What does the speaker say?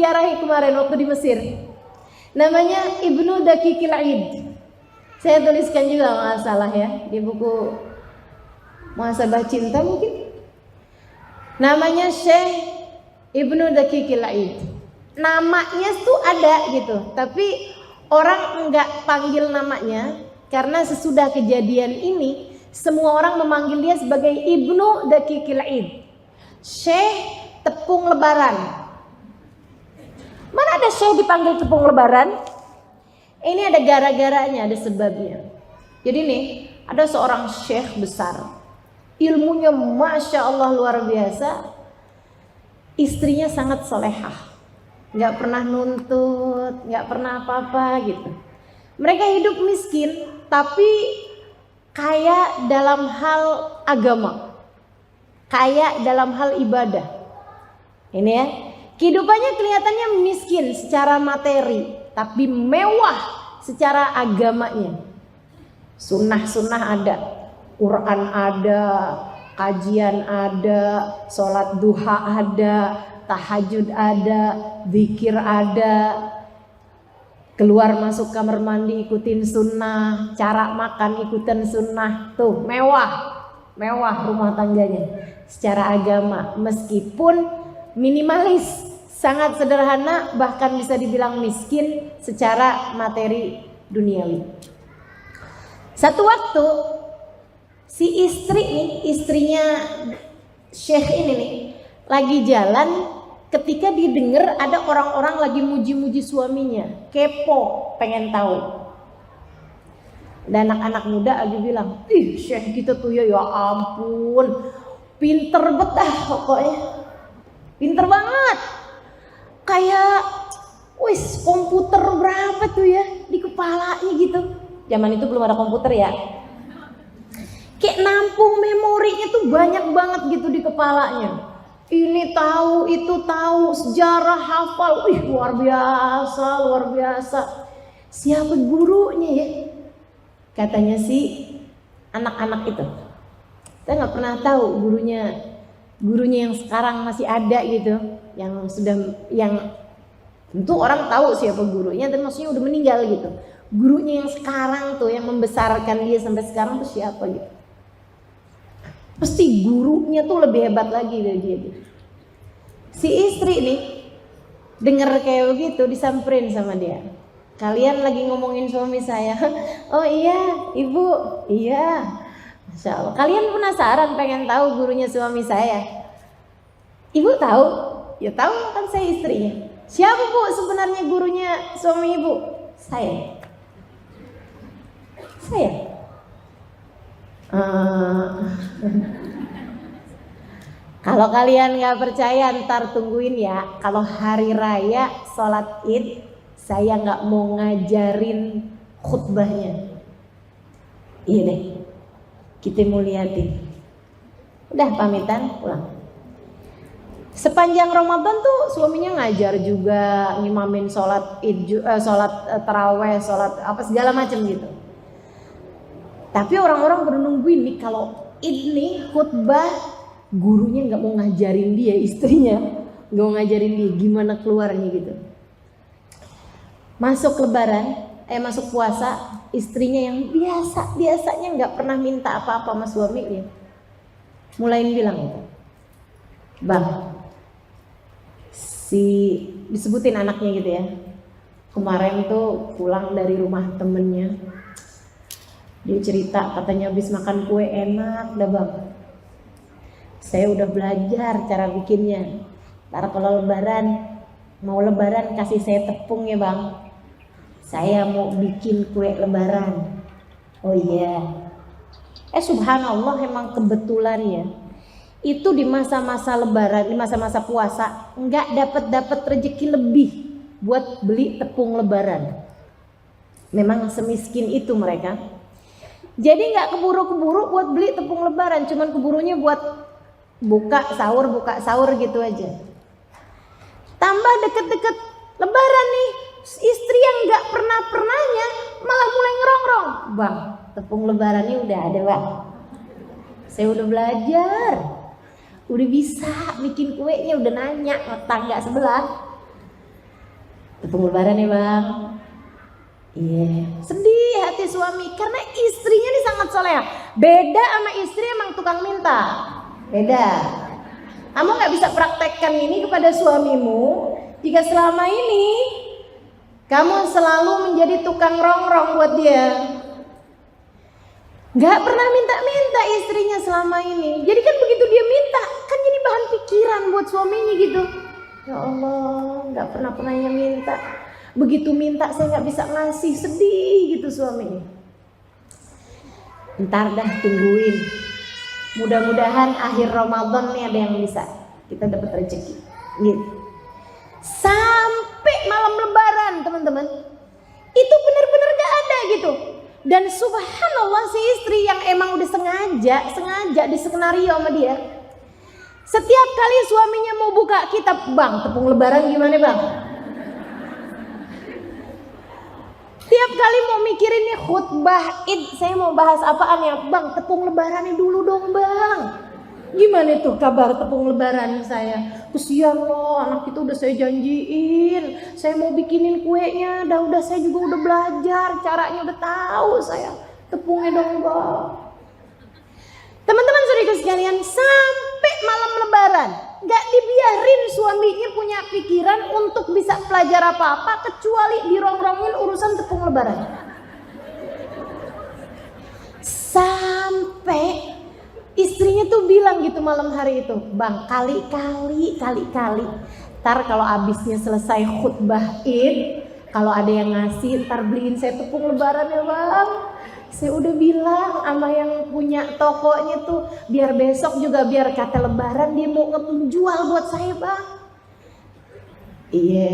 ziarahi kemarin waktu di Mesir. Namanya Ibnu Daqiqil Aid. Saya tuliskan juga nggak salah ya di buku Muhasabah Cinta mungkin. Namanya Syekh Ibnu Daqiqil Aid. Namanya tuh ada gitu, tapi orang enggak panggil namanya karena sesudah kejadian ini semua orang memanggil dia sebagai Ibnu Daqiqil Aid. Syekh tepung lebaran. Mana ada syekh dipanggil tepung lebaran? Ini ada gara-garanya, ada sebabnya. Jadi nih, ada seorang syekh besar. Ilmunya Masya Allah luar biasa. Istrinya sangat solehah. Gak pernah nuntut, gak pernah apa-apa gitu. Mereka hidup miskin, tapi kaya dalam hal agama, kaya dalam hal ibadah. Ini ya, kehidupannya kelihatannya miskin secara materi, tapi mewah secara agamanya. Sunnah-sunnah ada, Quran ada, kajian ada, sholat duha ada, tahajud ada, zikir ada, keluar masuk kamar mandi ikutin sunnah, cara makan ikutin sunnah, tuh mewah rumah tangganya secara agama, meskipun minimalis, sangat sederhana, bahkan bisa dibilang miskin secara materi duniawi. Satu waktu si istrinya Syekh ini nih lagi jalan, ketika didengar ada orang-orang lagi muji-muji suaminya, kepo, pengen tahu. Dan anak-anak muda lagi bilang, ih Syekh kita tuh ya ampun, pinter betah pokoknya, pinter banget, kayak wis komputer berapa tuh ya di kepalanya gitu. Zaman itu belum ada komputer ya, kayak nampung memorinya tuh banyak banget gitu di kepalanya. Ini tahu, itu tahu, sejarah hafal, wih luar biasa. Siapa gurunya ya? Katanya si anak-anak itu. Saya nggak pernah tahu gurunya yang sekarang masih ada gitu, yang tentu orang tahu siapa gurunya, tapi maksudnya udah meninggal gitu. Gurunya yang sekarang tuh yang membesarkan dia sampai sekarang tuh siapa gitu? Pasti gurunya tuh lebih hebat lagi dari dia gitu. Si istri nih denger kayak begitu, disamperin sama dia. Kalian lagi ngomongin suami saya? Oh iya ibu, iya. Masya Allah. Kalian penasaran pengen tahu gurunya suami saya? Ibu tahu? Ya tahu kan, saya istrinya. Siapa bu sebenarnya gurunya suami ibu? Saya. Kalau kalian nggak percaya, ntar tungguin ya. Kalau hari raya sholat id, saya nggak mau ngajarin khutbahnya. Iya deh, kita mau liatin. Udah pamitan pulang. Sepanjang Ramadan tuh suaminya ngajar juga, ngimamin sholat id, sholat taraweh, sholat apa segala macam gitu. Tapi orang-orang baru nungguin nih kalau ini khutbah, gurunya nggak mau ngajarin dia, istrinya nggak mau ngajarin dia gimana keluarnya gitu. Masuk puasa, istrinya yang biasanya nggak pernah minta apa-apa sama suaminya, mulain bilang gitu, bang, disebutin anaknya gitu ya, kemarin tuh pulang dari rumah temennya. Dia cerita katanya habis makan kue enak dah bang. Saya udah belajar cara bikinnya. Ntar kalau mau lebaran kasih saya tepung ya bang. Saya mau bikin kue lebaran. Oh iya. Subhanallah, emang kebetulan ya. Itu di masa-masa lebaran, di masa-masa puasa nggak dapat rezeki lebih buat beli tepung lebaran. Memang semiskin itu mereka. Jadi nggak keburu-keburu buat beli tepung lebaran, cuman keburunya buat buka sahur gitu aja. Tambah deket-deket lebaran nih, istri yang nggak pernahnya malah mulai ngerongrong, bang, tepung lebarannya udah ada bang. Saya udah belajar, udah bisa bikin kuenya, udah nanya ke tangga sebelah. Tepung lebaran ya bang. Iya, sedih hati suami karena istrinya ini sangat soleh. Beda sama istri emang tukang minta. Beda. Kamu nggak bisa praktekkan ini kepada suamimu jika selama ini kamu selalu menjadi tukang rongrong buat dia. Nggak pernah minta-minta istrinya selama ini. Jadi kan begitu dia minta, kan jadi bahan pikiran buat suaminya gitu. Ya Allah, nggak pernah-pernahnya minta. Begitu minta saya nggak bisa ngasih, sedih gitu suaminya. Ntar dah tungguin. Mudah-mudahan akhir Ramadan nih ada yang bisa kita dapat rezeki. Gitu. Sampai malam Lebaran teman-teman, itu benar-benar gak ada gitu. Dan subhanallah si istri yang emang udah sengaja di skenario sama dia. Setiap kali suaminya mau buka kitab, bang tepung lebaran gimana bang? Tiap kali mau mikirin nih khutbah id, saya mau bahas apaan ya bang? Tepung lebarannya dulu dong bang. Gimana tuh kabar tepung lebaran saya? Kesian loh, anak itu udah saya janjiin, saya mau bikinin kuenya, udah saya juga udah belajar, caranya udah tahu saya. Tepungnya dong bang. Teman-teman saudara sekalian, sampai malam lebaran gak dibiarin suaminya punya pikiran untuk bisa belajar apa-apa kecuali dirongrongin urusan tepung lebaran. Sampai istrinya tuh bilang gitu malam hari itu, bang kali-kali ntar kalau abisnya selesai khutbah id, kalau ada yang ngasih ntar beliin saya tepung lebaran ya bang. Saya udah bilang sama yang punya tokonya tuh biar besok juga biar kata lebaran dia mau ngejual buat saya bang. Iya